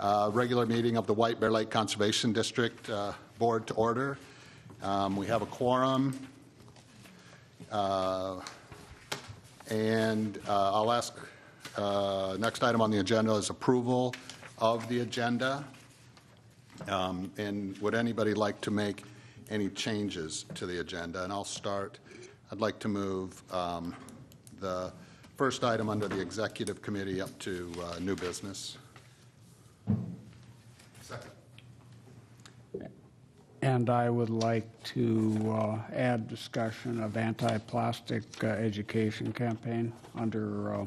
Regular meeting of the White Bear Lake Conservation District Board to order. We have a quorum. And I'll ask, next item on the agenda is approval of the agenda. And would anybody like to make any changes to the agenda? And I'll start. I'd like to move the first item under the executive committee up to new business. Second. And I would like to add discussion of anti-plastic education campaign under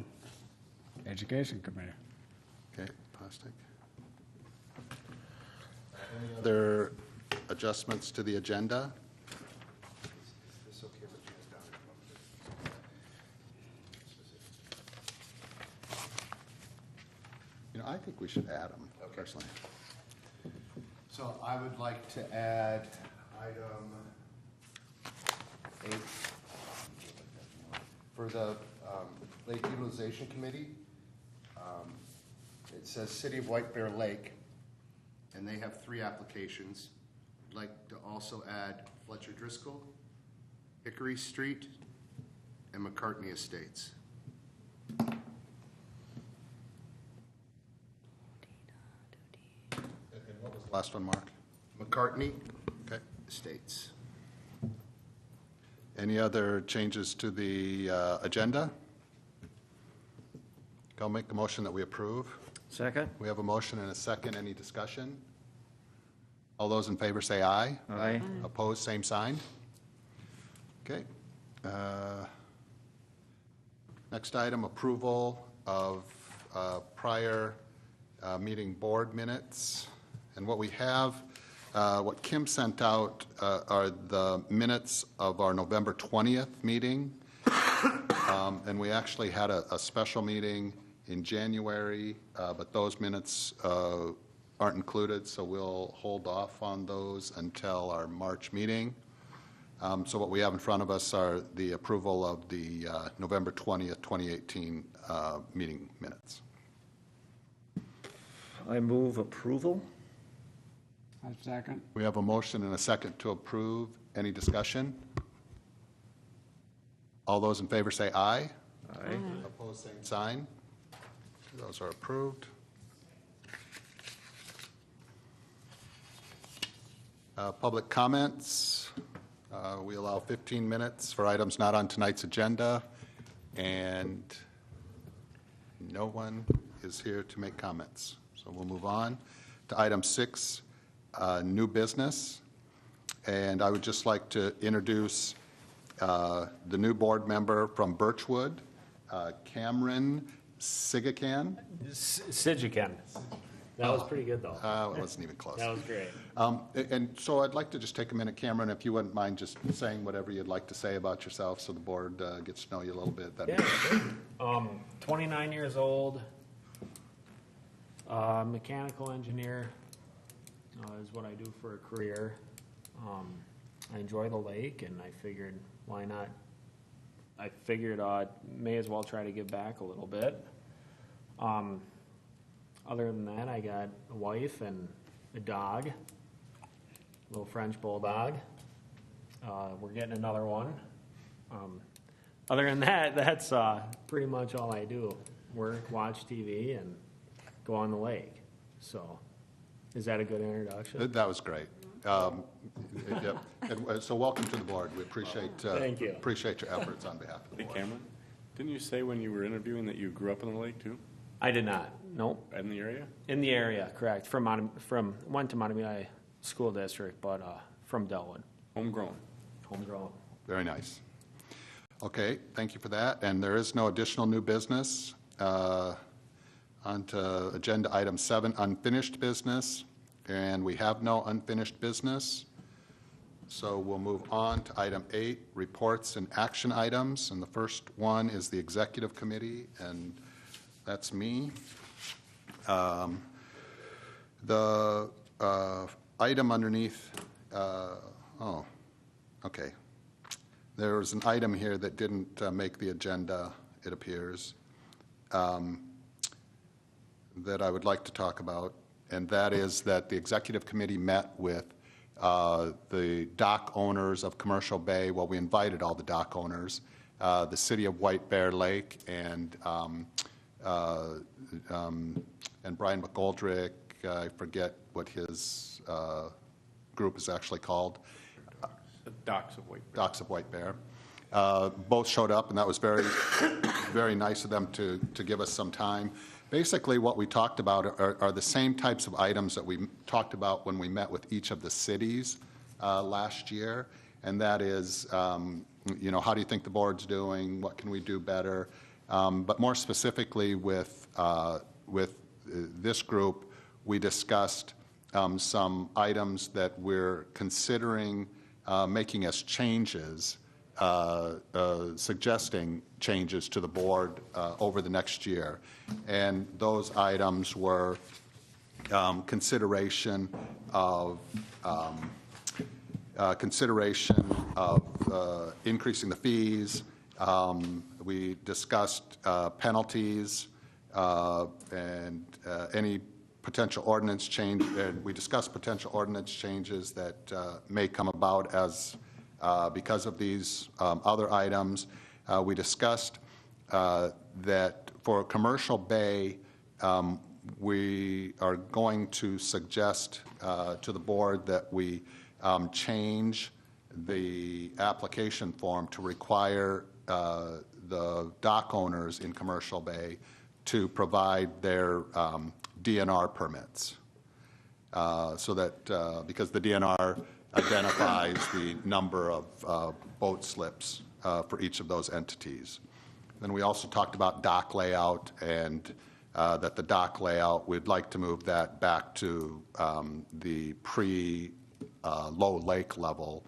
education committee. Okay, plastic. Any other adjustments to the agenda? Is this okay with you guys down? You know, I think we should add them, personally. So I would like to add item 8 for the Lake Utilization Committee. It says City of White Bear Lake, and they have 3 applications. I'd like to also add Fletcher Driscoll, Hickory Street, and McCartney Estates. What was the last one, Mark? McCartney Okay. Estates. Any other changes to the agenda? I'll make a motion that we approve. Second? We have a motion and a second. Any discussion? All those in favor say aye. Aye. Opposed, same sign. Okay. Next item, approval of prior meeting board minutes. And what we have, what Kim sent out are the minutes of our November 20th meeting. And we actually had a special meeting in January, but those minutes aren't included, so we'll hold off on those until our March meeting. So what we have in front of us are the approval of the November 20th, 2018 meeting minutes. I move approval. I second. We have a motion and a second to approve. Any discussion? All those in favor say aye. Aye. Opposed, same sign. Those are approved. Public comments. We allow 15 minutes for items not on tonight's agenda, and no one is here to make comments. So we'll move on to item 6, new business. And I would just like to introduce the new board member from Birchwood, Cameron Sigacan. Sigacan. That was pretty good, though. It wasn't even close. That was great. And so I'd like to just take a minute, Cameron, if you wouldn't mind just saying whatever you'd like to say about yourself so the board gets to know you a little bit. Yeah, sure. 29 years old, mechanical engineer is what I do for a career. I enjoy the lake, and I figured, why not? I figured may as well try to give back a little bit. Other than that, I got a wife and a dog, a little French bulldog. We're getting another one. Other than that, that's pretty much all I do. Work, watch TV, and go on the lake. So, is that a good introduction? That was great. And, so welcome to the board. We appreciate Thank you. Appreciate your efforts on behalf of the Hey, board. Cameron, didn't you say when you were interviewing that you grew up on the lake too? I did not. Nope. In the area? In the area, correct. Went to Matamidi School District, but from Delwood. Homegrown. Homegrown. Very nice. Okay, thank you for that. And there is no additional new business. On to agenda item 7, unfinished business. And we have no unfinished business. So we'll move on to item 8, reports and action items. And the first one is the executive committee, and that's me. The item underneath, okay. There's an item here that didn't make the agenda, it appears, that I would like to talk about. and that is that the executive committee met with the dock owners of Commercial Bay. Well, we invited all the dock owners, the city of White Bear Lake, and Brian McGoldrick. I forget what his group is actually called. The docks of White Bear. Docks of White Bear. Both showed up, and that was very, very nice of them to give us some time. Basically, what we talked about are the same types of items that we talked about when we met with each of the cities last year, and that is, how do you think the board's doing? What can we do better? But more specifically with this group, we discussed some items that we're considering making as changes, suggesting changes to the board over the next year. And those items were consideration of increasing the fees. We discussed penalties and any potential ordinance change, and we discussed potential ordinance changes that may come about as because of these other items. We discussed that for Commercial Bay, we are going to suggest to the board that we change the application form to require the dock owners in Commercial Bay to provide their DNR permits. So that, because the DNR identifies the number of boat slips for each of those entities. Then we also talked about dock layout, and that the dock layout, we'd like to move that back to the pre-low lake level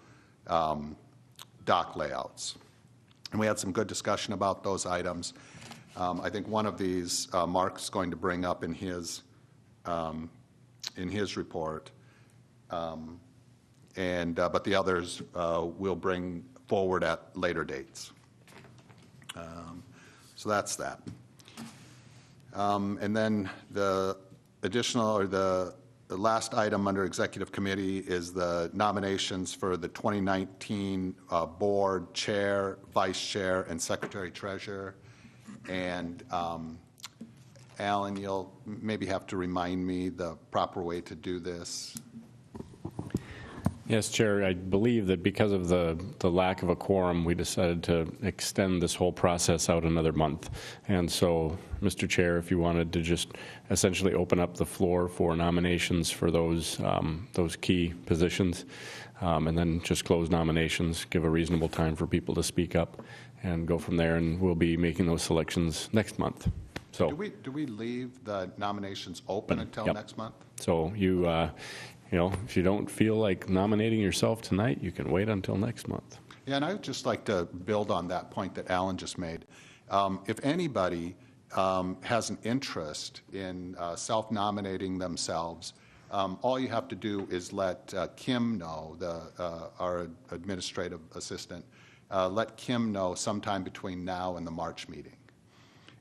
dock layouts. And we had some good discussion about those items. I think one of these Mark's going to bring up in his report, but the others we'll bring forward at later dates. So that's that. And then the additional, or the last item under Executive Committee is the nominations for the 2019 Board Chair, Vice Chair, and Secretary Treasurer. And Alan, you'll maybe have to remind me the proper way to do this. Yes, Chair, I believe that because of the lack of a quorum, we decided to extend this whole process out another month. And so, Mr. Chair, if you wanted to just essentially open up the floor for nominations for those key positions, and then just close nominations, give a reasonable time for people to speak up, and go from there, and we'll be making those selections next month. So, Do we leave the nominations open until Yep. next month? So if you don't feel like nominating yourself tonight, you can wait until next month. Yeah, and I would just like to build on that point that Alan just made. If anybody has an interest in self-nominating themselves, all you have to do is let Kim know, our administrative assistant, let Kim know sometime between now and the March meeting.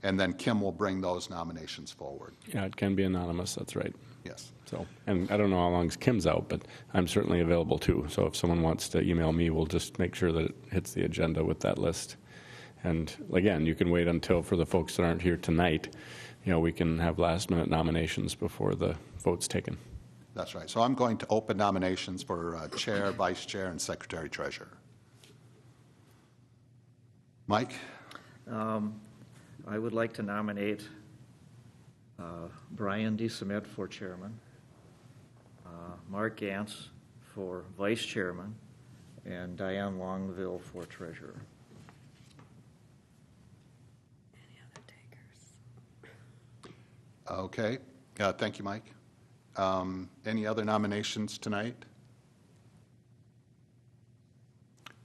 And then Kim will bring those nominations forward. Yeah, it can be anonymous, that's right. Yes. So, and I don't know how long Kim's out, but I'm certainly available too. So if someone wants to email me, we'll just make sure that it hits the agenda with that list. And again, you can wait until, for the folks that aren't here tonight, we can have last-minute nominations before the vote's taken. That's right. So I'm going to open nominations for Chair, Vice Chair, and Secretary Treasurer. Mike? I would like to nominate Brian D. Summit for chairman, Mark Gantz for vice chairman, and Diane Longville for treasurer. Okay. Thank you, Mike. Any other nominations tonight?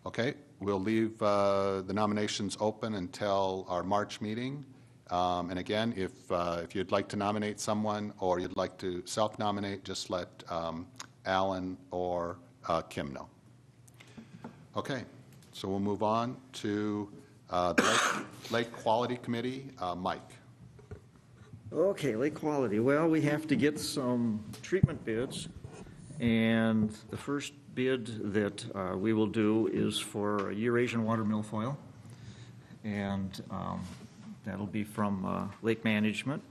Okay. We'll leave the nominations open until our March meeting. And again, if you'd like to nominate someone or you'd like to self-nominate, just let Alan or Kim know. Okay, so we'll move on to the Lake Quality Committee. Mike. Okay, lake quality. Well, we have to get some treatment bids, and the first bid that we will do is for Eurasian water milfoil, and that'll be from Lake Management.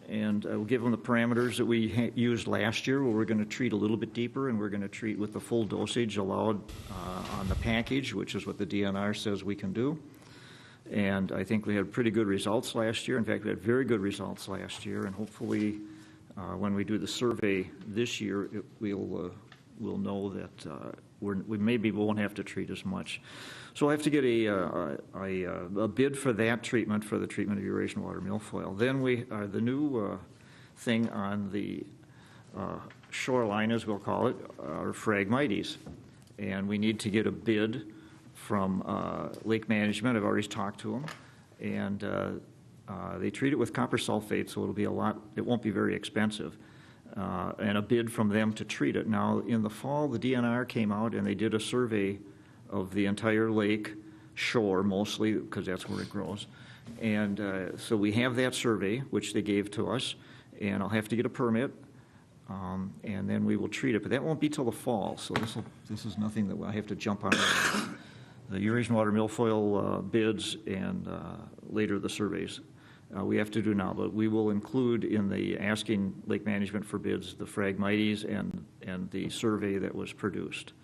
And we'll give them the parameters that we used last year, where we're going to treat a little bit deeper, and we're going to treat with the full dosage allowed on the package, which is what the DNR says we can do. And I think we had pretty good results last year. In fact, we had very good results last year, and hopefully when we do the survey this year, we'll know that we maybe won't have to treat as much. So I have to get a bid for that treatment, for the treatment of Eurasian water milfoil. Then the new thing on the shoreline, as we'll call it, are Phragmites. And we need to get a bid from Lake Management. I've already talked to them. And they treat it with copper sulfate, so it won't be very expensive. And a bid from them to treat it. Now, in the fall, the DNR came out and they did a survey of the entire lake shore, mostly, because that's where it grows. And so we have that survey, which they gave to us, and I'll have to get a permit, and then we will treat it. But that won't be till the fall, so this is nothing that I have to jump on. The Eurasian water milfoil bids and later the surveys we have to do now, but we will include in the asking Lake Management for bids the Phragmites and the survey that was produced.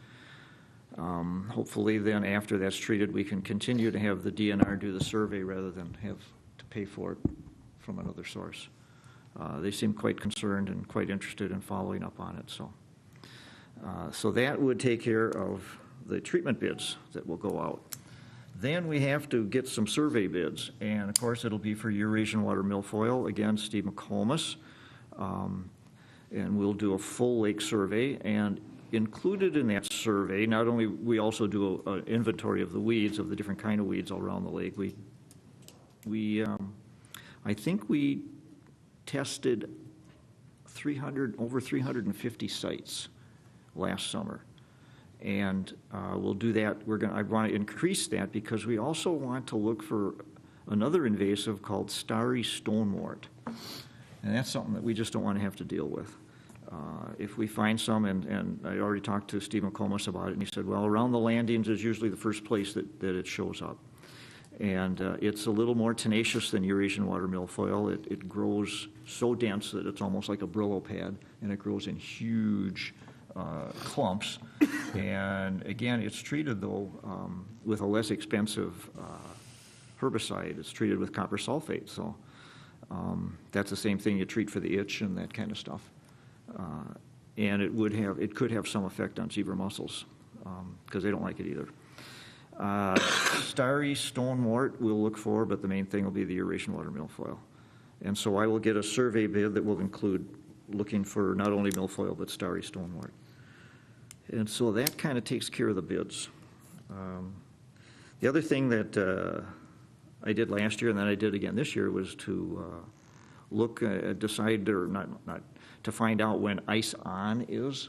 Hopefully then after that's treated, we can continue to have the DNR do the survey rather than have to pay for it from another source. They seem quite concerned and quite interested in following up on it. So that would take care of the treatment bids that will go out. Then we have to get some survey bids, and of course it'll be for Eurasian water milfoil, again, Steve McComas, and we'll do a full lake survey, and included in that survey, not only, we also do an inventory of the weeds, of the different kind of weeds all around the lake. I think we tested over 350 sites last summer. And we'll do that. I want to increase that because we also want to look for another invasive called starry stonewort. And that's something that we just don't want to have to deal with. If we find some, and I already talked to Steve McComas about it, and he said, well, around the landings is usually the first place that it shows up. And it's a little more tenacious than Eurasian water milfoil. It grows so dense that it's almost like a Brillo pad, and it grows in huge clumps. And again, it's treated, though, with a less expensive herbicide. It's treated with copper sulfate. So that's the same thing you treat for the itch and that kind of stuff. And it could have some effect on zebra mussels because they don't like it either. Starry stonewort we'll look for, but the main thing will be the Eurasian water milfoil. And so I will get a survey bid that will include looking for not only milfoil but starry stonewort. And so that kind of takes care of the bids. The other thing that I did last year and then I did again this year was to decide, or not to find out when ice on is.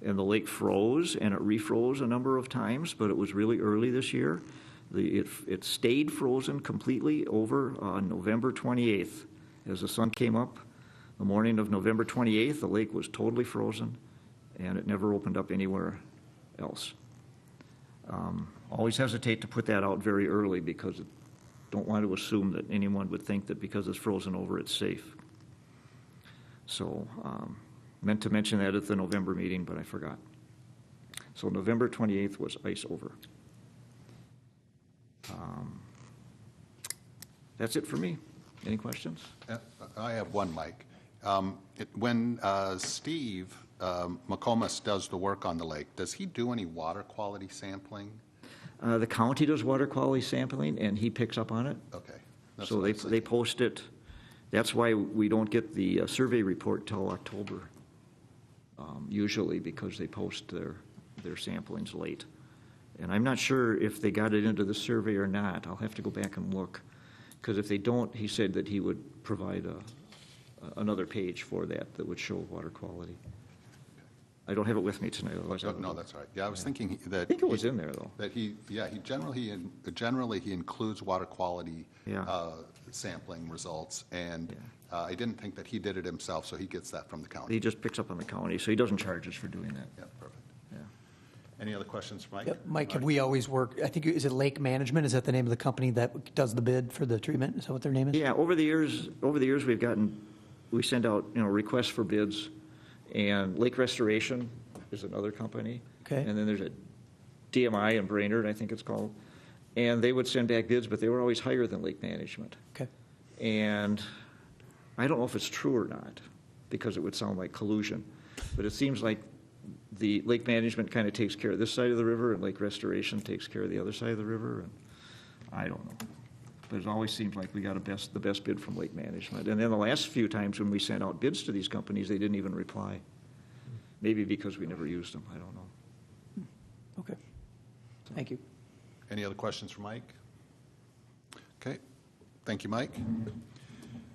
And the lake froze, and it refroze a number of times, but it was really early this year. It stayed frozen completely over on November 28th. As the sun came up, the morning of November 28th, the lake was totally frozen, and it never opened up anywhere else. Always hesitate to put that out very early because I don't want to assume that anyone would think that because it's frozen over, it's safe. So, meant to mention that at the November meeting, but I forgot. So November 28th was ice over. That's it for me. Any questions? I have one, Mike. When Steve McComas does the work on the lake, does he do any water quality sampling? The county does water quality sampling, and he picks up on it. Okay. That's So what I was they thinking. post it. That's why we don't get the survey report till October, usually, because they post their samplings late. And I'm not sure if they got it into the survey or not. I'll have to go back and look. Because if they don't, he said that he would provide another page for that would show water quality. I don't have it with me tonight, otherwise I would. No, that's all right. Yeah, I was thinking that. I think it was in there, though. That he generally he includes water quality Yeah. sampling results, and I didn't think that he did it himself, so he gets that from the county. He just picks up on the county, so he doesn't charge us for doing that. Yeah, perfect. Yeah. Any other questions for Mike? Yep. Mike, have we always worked, I think, is it Lake Management? Is that the name of the company that does the bid for the treatment? Is that what their name is? Yeah, over the years, we send out, requests for bids, and Lake Restoration is another company. Okay. And then there's a DMI in Brainerd, I think it's called, and they would send back bids, but they were always higher than Lake Management. Okay. And I don't know if it's true or not, because it would sound like collusion, but it seems like the Lake Management kind of takes care of this side of the river, and Lake Restoration takes care of the other side of the river, and I don't know. But it always seems like we got the best bid from Lake Management. And then the last few times when we sent out bids to these companies, they didn't even reply. Maybe because we never used them, I don't know. Okay. Thank you. Any other questions for Mike? Okay, thank you, Mike.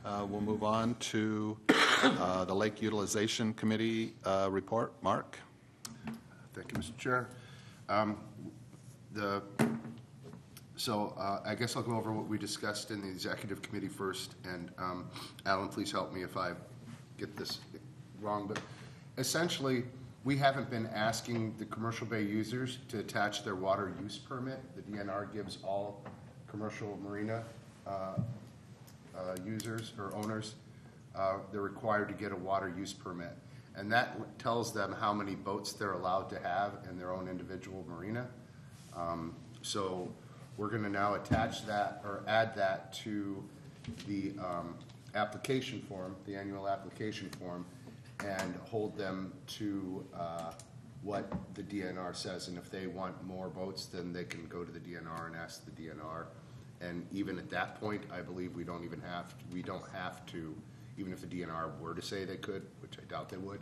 We'll move on to the Lake Utilization Committee report. Mark? Thank you, Mr. Chair. I guess I'll go over what we discussed in the executive committee first, and Alan, please help me if I get this wrong, but essentially, we haven't been asking the commercial bay users to attach their water use permit. The DNR gives all commercial marina users or owners, they're required to get a water use permit. And that tells them how many boats they're allowed to have in their own individual marina. So we're going to now attach that or add that to the application form, the annual application form, and hold them to what the DNR says. And if they want more boats, then they can go to the DNR and ask the DNR. And even at that point, I believe we don't have to, even if the DNR were to say they could, which I doubt they would,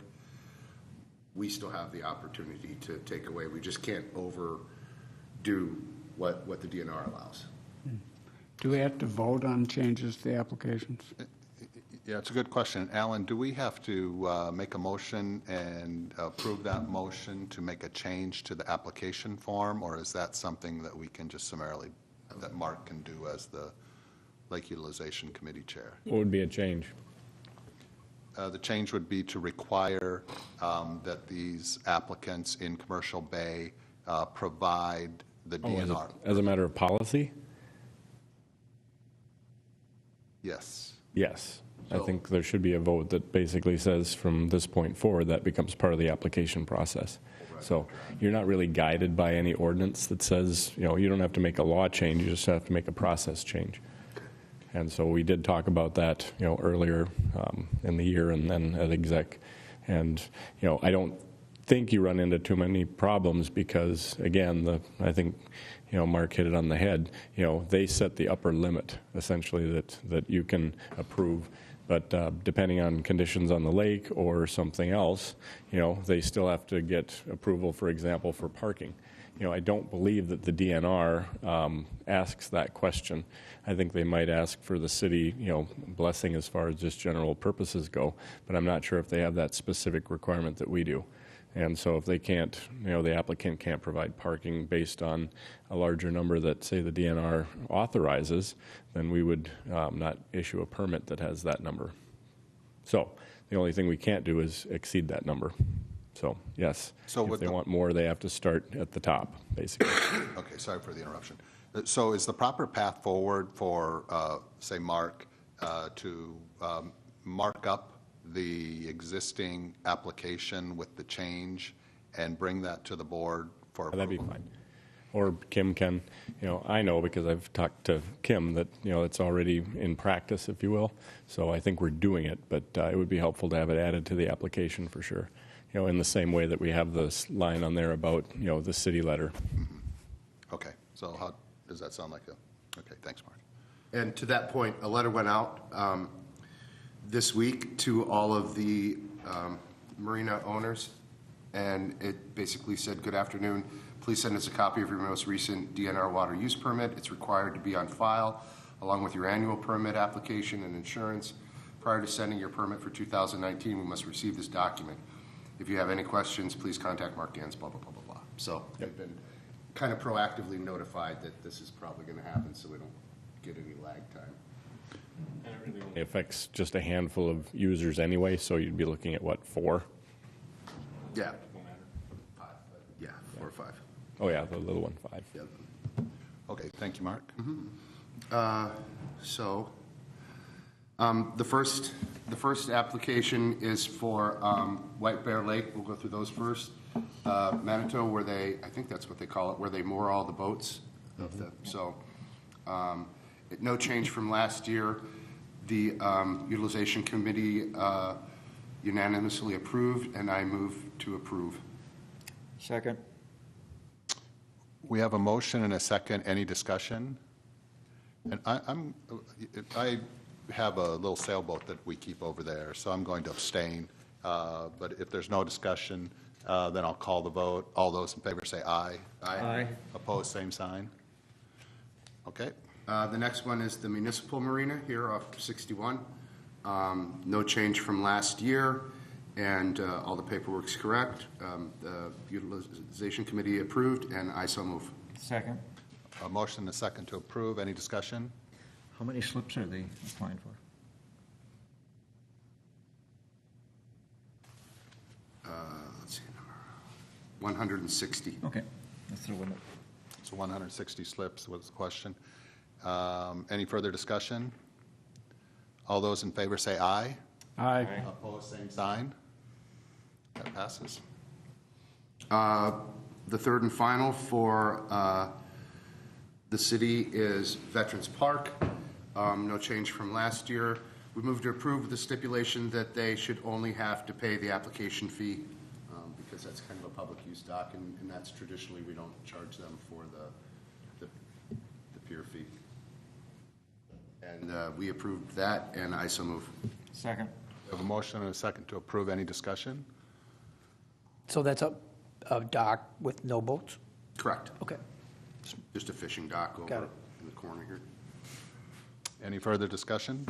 we still have the opportunity to take away. We just can't overdo what the DNR allows. Do we have to vote on changes to the applications? Yeah, it's a good question. Alan, do we have to make a motion and approve that motion to make a change to the application form, or is that something that we can just summarily, that Mark can do as the Lake Utilization Committee Chair? What would be a change? The change would be to require that these applicants in Commercial Bay provide the DNR. As a matter of policy? Yes. Yes. I So- think there should be a vote that basically says from this point forward, that becomes part of the application process. So you're not really guided by any ordinance that says, you don't have to make a law change, you just have to make a process change. And so we did talk about that, earlier in the year and then at exec. And, I don't think you run into too many problems because, again, I think, Mark hit it on the head. They set the upper limit, essentially, that you can approve. But depending on conditions on the lake or something else, they still have to get approval, for example, for parking. I don't believe that the DNR asks that question. I think they might ask for the city, blessing as far as just general purposes go, but I'm not sure if they have that specific requirement that we do. And so if they can't, the applicant can't provide parking based on a larger number that, say, the DNR authorizes, then we would not issue a permit that has that number. So the only thing we can't do is exceed that number. So, yes, So if would they the- want more, they have to start at the top, basically. Okay, sorry for the interruption. So is the proper path forward for, say, Mark, to mark up the existing application with the change and bring that to the board for approval? That'd be fine. Or Kim can, I know because I've talked to Kim that, it's already in practice, if you will. So I think we're doing it, but it would be helpful to have it added to the application for sure. In the same way that we have this line on there about, the city letter. Okay, so how, does that sound like okay, thanks, Mark. And to that point, a letter went out this week to all of the marina owners, and it basically said, good afternoon, please send us a copy of your most recent DNR water use permit. It's required to be on file, along with your annual permit application and insurance. Prior to sending your permit for 2019, we must receive this document. If you have any questions, please contact Mark Gans, blah, blah, blah, blah, blah. So they've been kind of proactively notified that this is probably going to happen, so we don't get any lag time. It affects just a handful of users anyway, so you'd be looking at what, 4? Yeah. 5, but yeah, 4 or 5. Oh yeah, the little one, 5. Yeah. Okay, thank you, Mark. So, the first application is for White Bear Lake. We'll go through those first. Manitou, where they, I think that's what they call it, where they moor all the boats. So, no change from last year. The utilization committee unanimously approved, and I move to approve. Second. We have a motion and a second. Any discussion? And I have a little sailboat that we keep over there, so I'm going to abstain. But if there's no discussion, then I'll call the vote. All those in favor say aye. Aye. Opposed, same sign. Okay. The next one is the municipal marina here off 61. No change from last year, and all the paperwork's correct. The utilization committee approved, and I so move. Second. A motion and a second to approve. Any discussion? How many slips are they applying for? Let's see, 160. Okay, that's the limit. So 160 slips was the question. Any further discussion? All those in favor say aye. Aye. Opposed, same sign. That passes. The third and final for the city is Veterans Park. No change from last year. We moved to approve with the stipulation that they should only have to pay the application fee because that's kind of a public use dock, and that's traditionally, we don't charge them for the pier fee. And we approved that, and I so move. Second. We have a motion and a second to approve. Any discussion? So that's a dock with no boats? Correct. Okay. Just a fishing dock Got over it. in the corner here. Any further discussion?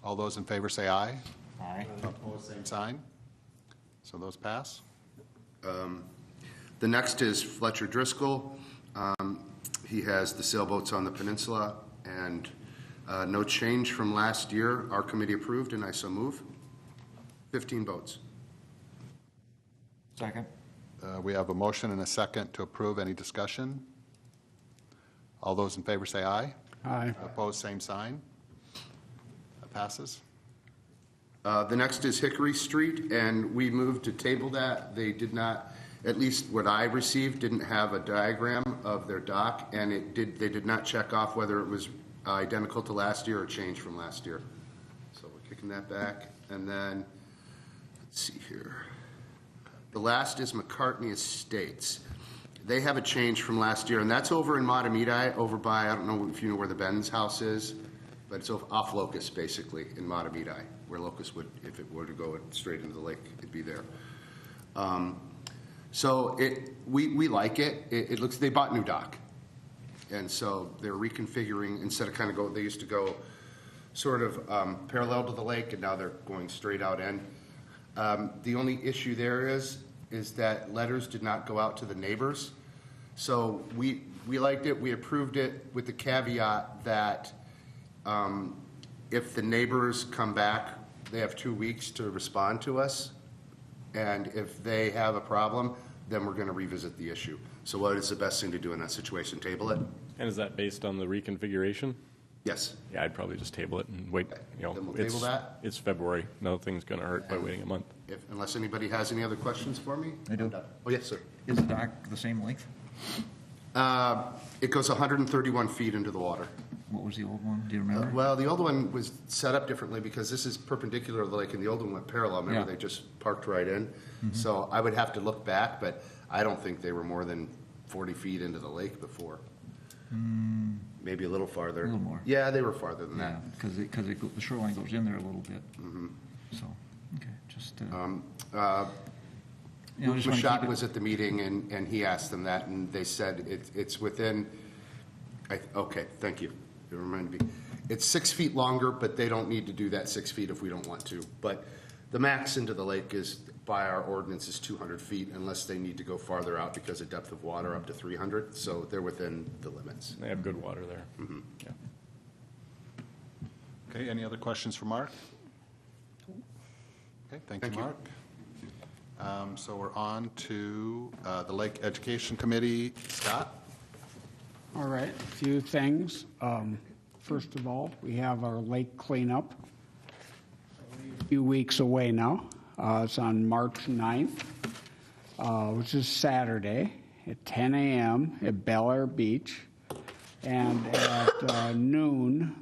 All those in favor say aye. Aye. Opposed, same sign. So those pass. The next is Fletcher Driscoll. He has the sailboats on the peninsula, and no change from last year. Our committee approved, and I so move. 15 boats. Second. We have a motion and a second to approve. Any discussion? All those in favor say aye. Aye. Opposed, same sign. That passes. The next is Hickory Street, and we moved to table that. They did not, at least what I received, didn't have a diagram of their dock, and they did not check off whether it was identical to last year or changed from last year. So we're kicking that back. And then, let's see here. The last is McCartney Estates. They have a change from last year, and that's over in Matamidi, over by, I don't know if you know where the Ben's house is, but it's off Locust, basically, in Matamidi, where Locust would, if it were to go straight into the lake, it'd be there. So we like it. It looks, they bought new dock. And so they're reconfiguring, instead of kind of they used to go sort of parallel to the lake, and now they're going straight out end. The only issue there is that letters did not go out to the neighbors. So we liked it, we approved it with the caveat that if the neighbors come back, they have 2 weeks to respond to us. And if they have a problem, then we're going to revisit the issue. So what is the best thing to do in that situation? Table it? And is that based on the reconfiguration? Yes. Yeah, I'd probably just table it and wait, Then we'll table that? It's February. Nothing's going to hurt by waiting a month. Unless anybody has any other questions for me? I do. I'm done. Oh, yes, sir. Is the dock the same length? It goes 131 feet into the water. What was the old one? Do you remember? Well, the old one was set up differently because this is perpendicular to the lake, and the old one went parallel. Remember, Yeah. they just parked right in. So I would have to look back, but I don't think they were more than 40 feet into the lake before. Maybe a little farther. A little more. Yeah, they were farther than Yeah, that. because the shoreline goes in there a little bit. So, okay, just, you know, just wanna keep Mashat it- was at the meeting, and he asked them that, and they said it's within, okay, thank you. It reminded me. It's 6 feet longer, but they don't need to do that 6 feet if we don't want to. But The max into the lake is, by our ordinance, is 200 feet unless they need to go farther out because of depth of water up to 300. So they're within the limits. They have good water there. Yeah. Okay, any other questions for Mark? Okay, thank you, Mark. So we're on to the Lake Education Committee. Scott? All right, a few things. First of all, we have our lake cleanup. A few weeks away now. It's on March 9th, which is Saturday at 10 a.m. at Bel Air Beach. And at noon,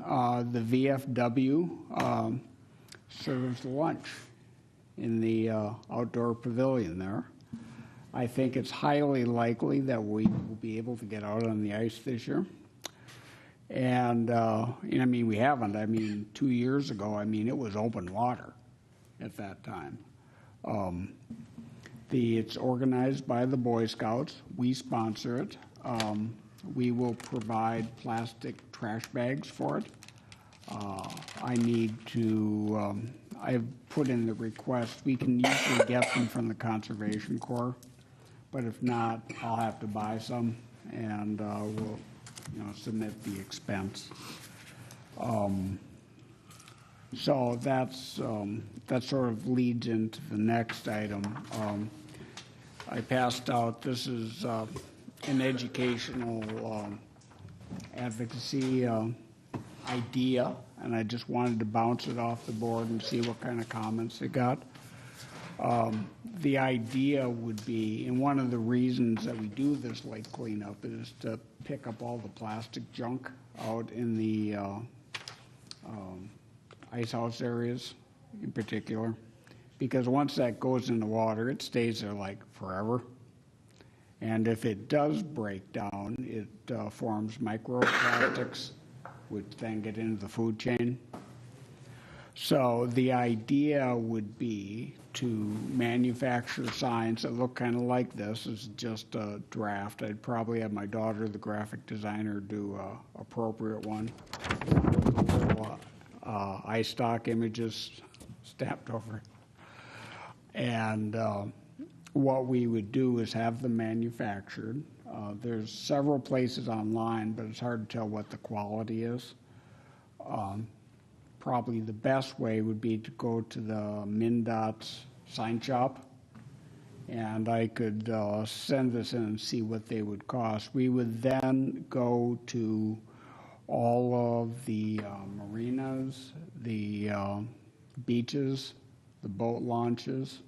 the VFW serves lunch in the outdoor pavilion there. I think it's highly likely that we will be able to get out on the ice this year. And, I mean, we haven't. I mean, 2 years ago, I mean, it was open water at that time. It's organized by the Boy Scouts. We sponsor it. We will provide plastic trash bags for it. I need to, I've put in the request. We can usually get them from the Conservation Corps, but if not, I'll have to buy some, and we'll, submit the expense. So that's, that sort of leads into the next item. I passed out, this is an educational advocacy idea, and I just wanted to bounce it off the board and see what kind of comments it got. The idea would be, and one of the reasons that we do this lake cleanup is to pick up all the plastic junk out in the ice house areas in particular, because once that goes in the water, it stays there like forever. And if it does break down, it forms microplastics, which then get into the food chain. So the idea would be to manufacture signs that look kind of like this. It's just a draft. I'd probably have my daughter, the graphic designer, do an appropriate one. iStock images stamped over it. And what we would do is have them manufactured. There's several places online, but it's hard to tell what the quality is. Probably the best way would be to go to the MnDOT's sign shop, and I could send this in and see what they would cost. We would then go to all of the marinas, the beaches, the boat launches,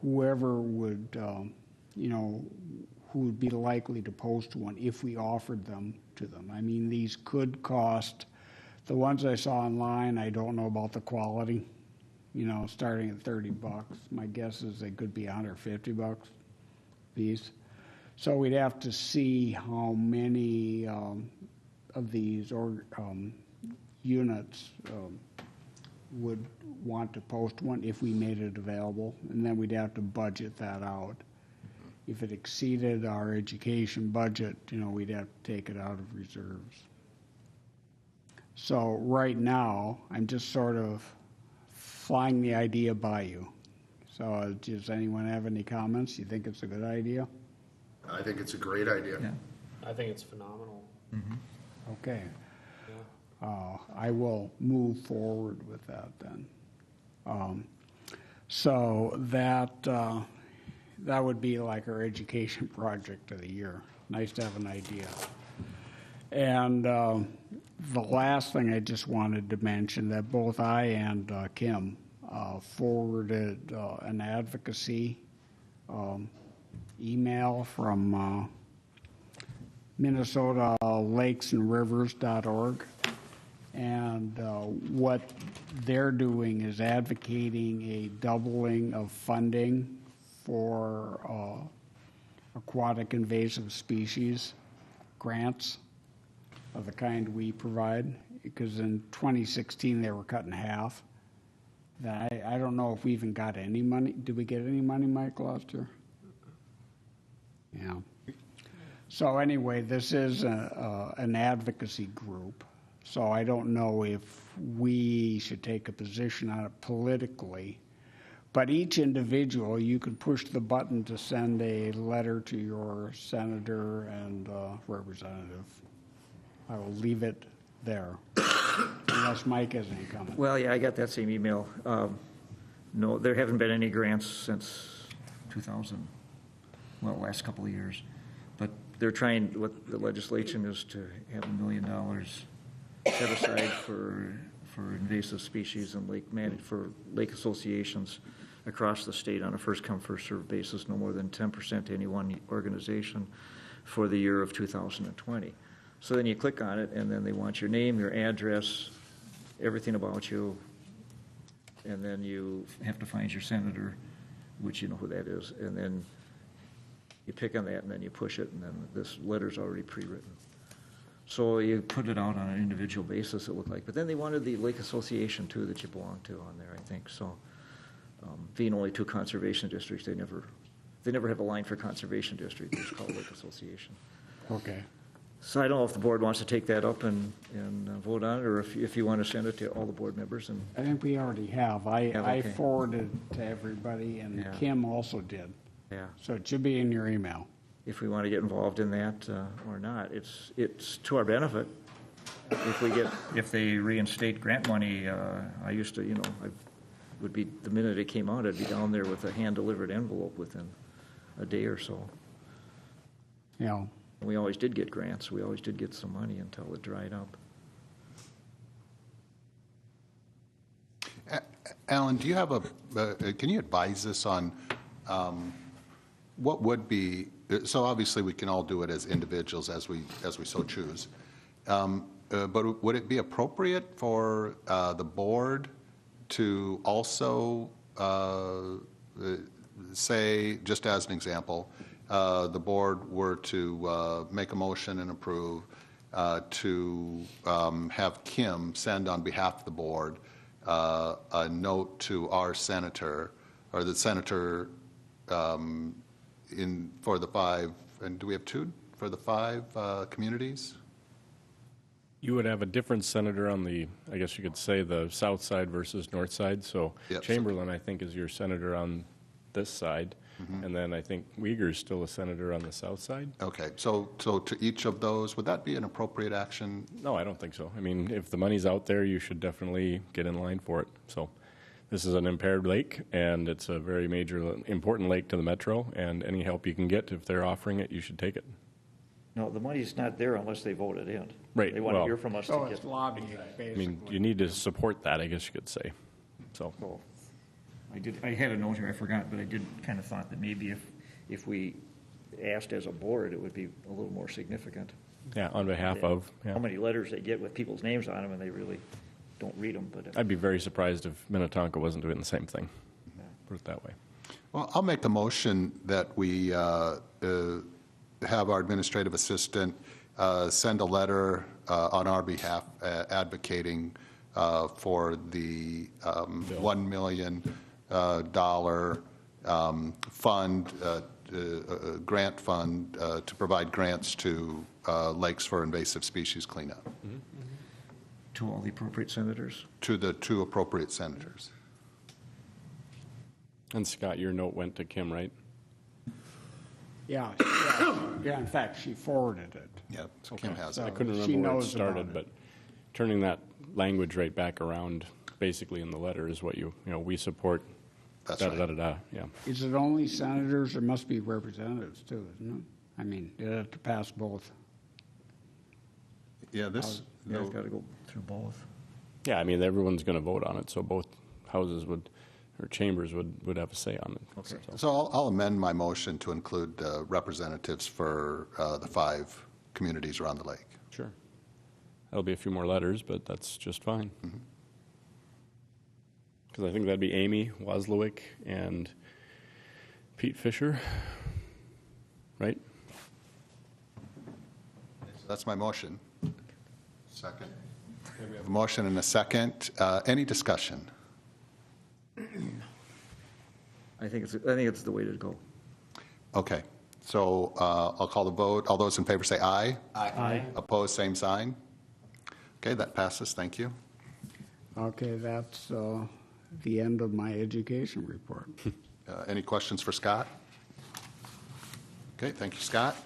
whoever would, who would be likely to post one if we offered them to them. I mean, these could cost, the ones I saw online, I don't know about the quality, starting at $30. My guess is they could be $150 these. So we'd have to see how many of these units would want to post one if we made it available, and then we'd have to budget that out. If it exceeded our education budget, we'd have to take it out of reserves. So right now, I'm just sort of flying the idea by you. So does anyone have any comments? You think it's a good idea? I think it's a great idea. I think it's phenomenal. Okay. I will move forward with that then. So that would be like our education project of the year. Nice to have an idea. And the last thing I just wanted to mention, that both I and Kim forwarded an advocacy email from Minnesota lakesandrivers.org. And what they're doing is advocating a doubling of funding for aquatic invasive species grants of the kind we provide, because in 2016 they were cut in half. I don't know if we even got any money. Did we get any money, Mike, last year? Yeah. So anyway, this is an advocacy group. So I don't know if we should take a position on it politically. But each individual, you can push the button to send a letter to your senator and representative. I will leave it there, unless Mike has any comment. Well, yeah, I got that same email. No, there haven't been any grants since 2000, well, last couple of years. But they're trying, what the legislation is to have $1 million set aside for invasive species and for lake associations across the state on a first-come, first-served basis, no more than 10% to any one organization for the year of 2020. So then you click on it, and then they want your name, your address, everything about you, and then you have to find your senator, which you know who that is, and then you pick on that, and then you push it, and then this letter's already pre-written. So you put it out on an individual basis, it looked like. But then they wanted the lake association, too, that you belong to on there, I think. So being only 2 conservation districts, they never have a line for conservation district. It's called lake association. Okay. So I don't know if the board wants to take that up and vote on it, or if you want to send it to all the board members. And I think we already have. I okay. forwarded to everybody, and Yeah. Kim also did. yeah, So it should be in your email. if we want to get involved in that or not, it's to our benefit. If they reinstate grant money, I used to, the minute it came out, I'd be down there with a hand-delivered envelope within a day or so. You know, We always did get grants. We always did get some money until it dried up. Alan, do you have can you advise us on what would be, so obviously we can all do it as individuals as we so choose, but would it be appropriate for the board to also say, just as an example, the board were to make a motion and approve to have Kim send on behalf of the board a note to our senator, or the senator for the 5, and do we have 2 for the 5 communities? You would have a different senator on the, I guess you could say, the south side versus north side. So Yep. Chamberlain, I think, is your senator on this side. And then I think Uyghur's still a senator on the south side. Okay, so to each of those, would that be an appropriate action? No, I don't think so. I mean, if the money's out there, you should definitely get in line for it. So this is an impaired lake, and it's a very major, important lake to the metro, and any help you can get, if they're offering it, you should take it. No, the money's not there unless they vote it in. Right, They want to well- hear from us so to it's get. lobbying, I mean, basically. you need to support that, I guess you could say. So, So, I had a note here, I forgot, but I did kind of thought that maybe if we asked as a board, it would be a little more significant. yeah, on behalf of, yeah. How many letters they get with people's names on them, and they really don't read them, but. I'd be very surprised if Minnetonka wasn't doing the same thing, put it that way. Well, I'll make the motion that we have our administrative assistant send a letter on our behalf advocating for the $1 million fund, grant fund to provide grants to lakes for invasive species cleanup To all the appropriate senators. to the 2 appropriate senators. And Scott, your note went to Kim, right? Yeah, in fact, she forwarded it. Yeah, so Kim has So it. I couldn't she remember where it knows about started, it. but turning that language right back around, basically in the letter, is what we support, That's da, da, right. da, da, yeah. Is it only senators? There must be representatives too, isn't it? I mean, you have to pass both. Yeah, this, Yeah, it's got to go through both. Yeah, I mean, everyone's going to vote on it, so both houses or chambers would have a say on it. Okay. so I'll amend my motion to include representatives for the 5 communities around the lake. Sure. That'll be a few more letters, but that's just fine. Because I think that'd be Amy Waslowick and Pete Fisher, right? That's my motion. Second. We have a motion and a second. Any discussion? I think it's the way to go. Okay, so I'll call the vote. All those in favor say aye. Aye. Opposed, same sign. Okay, that passes. Thank you. Okay, that's the end of my education report. Any questions for Scott? Okay, thank you, Scott.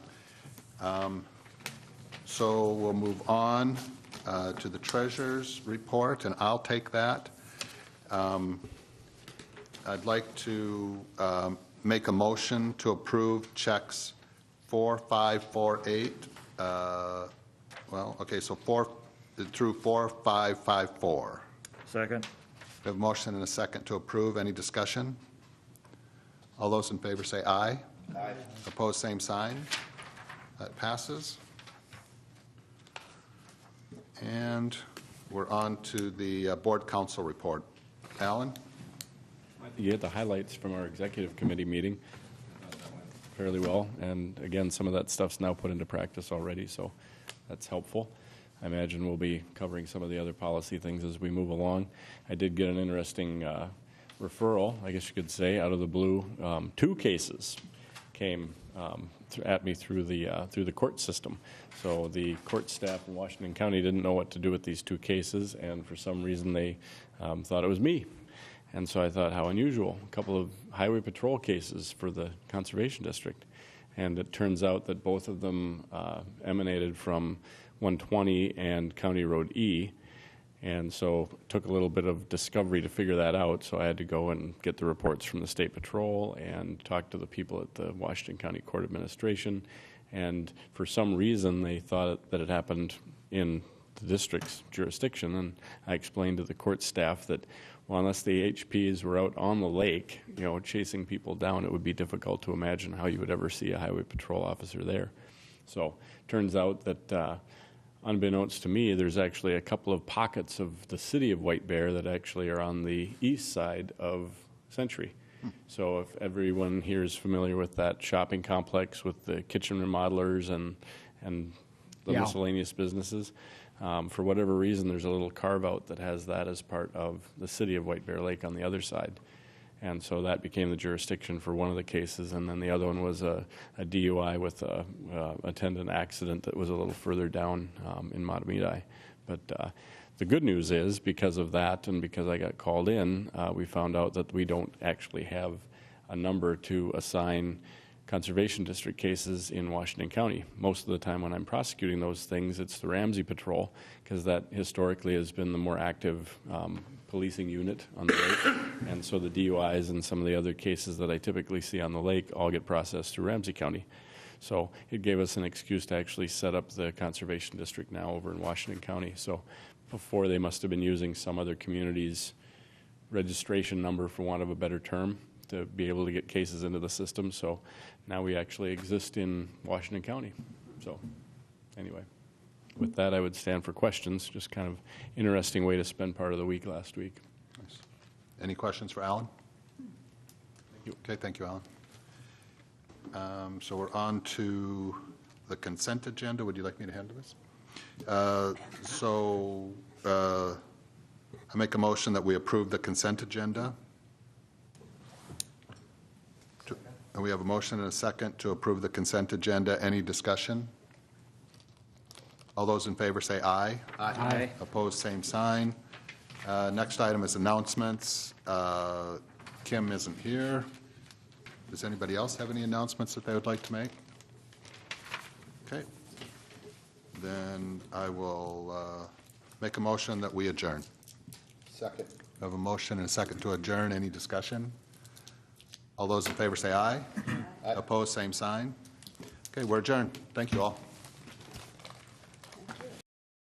So we'll move on to the treasurer's report, and I'll take that. I'd like to make a motion to approve checks 4548, so 4 through 4554. Second? We have a motion and a second to approve. Any discussion? All those in favor say aye. Aye. Opposed, same sign. That passes. And we're on to the board council report. Alan? You had the highlights from our executive committee meeting fairly well, and again, some of that stuff's now put into practice already, so that's helpful. I imagine we'll be covering some of the other policy things as we move along. I did get an interesting referral, I guess you could say, out of the blue. 2 cases came at me through the court system. So the court staff in Washington County didn't know what to do with these 2 cases, and for some reason they thought it was me. And so I thought, how unusual. A couple of highway patrol cases for the Conservation District. And it turns out that both of them emanated from 120 and County Road E. And so it took a little bit of discovery to figure that out. So I had to go and get the reports from the State Patrol and talk to the people at the Washington County Court Administration. And for some reason, they thought that it happened in the district's jurisdiction. And I explained to the court staff that, well, unless the HPs were out on the lake, chasing people down, it would be difficult to imagine how you would ever see a highway patrol officer there. So turns out that unbeknownst to me, there's actually a couple of pockets of the city of White Bear that actually are on the east side of Century. So if everyone here is familiar with that shopping complex with the kitchen remodelers and the miscellaneous businesses, for whatever reason, there's a little carve-out that has that as part of the city of White Bear Lake on the other side. And so that became the jurisdiction for one of the cases, and then the other one was a DUI with a attendant accident that was a little further down in Matamidi. But the good news is, because of that and because I got called in, we found out that we don't actually have a number to assign Conservation District cases in Washington County. Most of the time when I'm prosecuting those things, it's the Ramsey Patrol, because that historically has been the more active policing unit on the lake. And so the DUIs and some of the other cases that I typically see on the lake all get processed through Ramsey County. So it gave us an excuse to actually set up the Conservation District now over in Washington County. So before, they must have been using some other community's registration number, for want of a better term, to be able to get cases into the system. So now we actually exist in Washington County. So anyway, with that, I would stand for questions. Just kind of interesting way to spend part of the week last week. Nice. Any questions for Alan? Okay, thank you, Alan. So we're on to the consent agenda. Would you like me to handle this? I make a motion that we approve the consent agenda. And we have a motion and a second to approve the consent agenda. Any discussion? All those in favor say aye. Aye. Opposed, same sign. Next item is announcements. Kim isn't here. Does anybody else have any announcements that they would like to make? Okay. Then I will make a motion that we adjourn. Second. I have a motion and a second to adjourn. Any discussion? All those in favor say aye. Aye. Opposed, same sign. Okay, we're adjourned. Thank you all.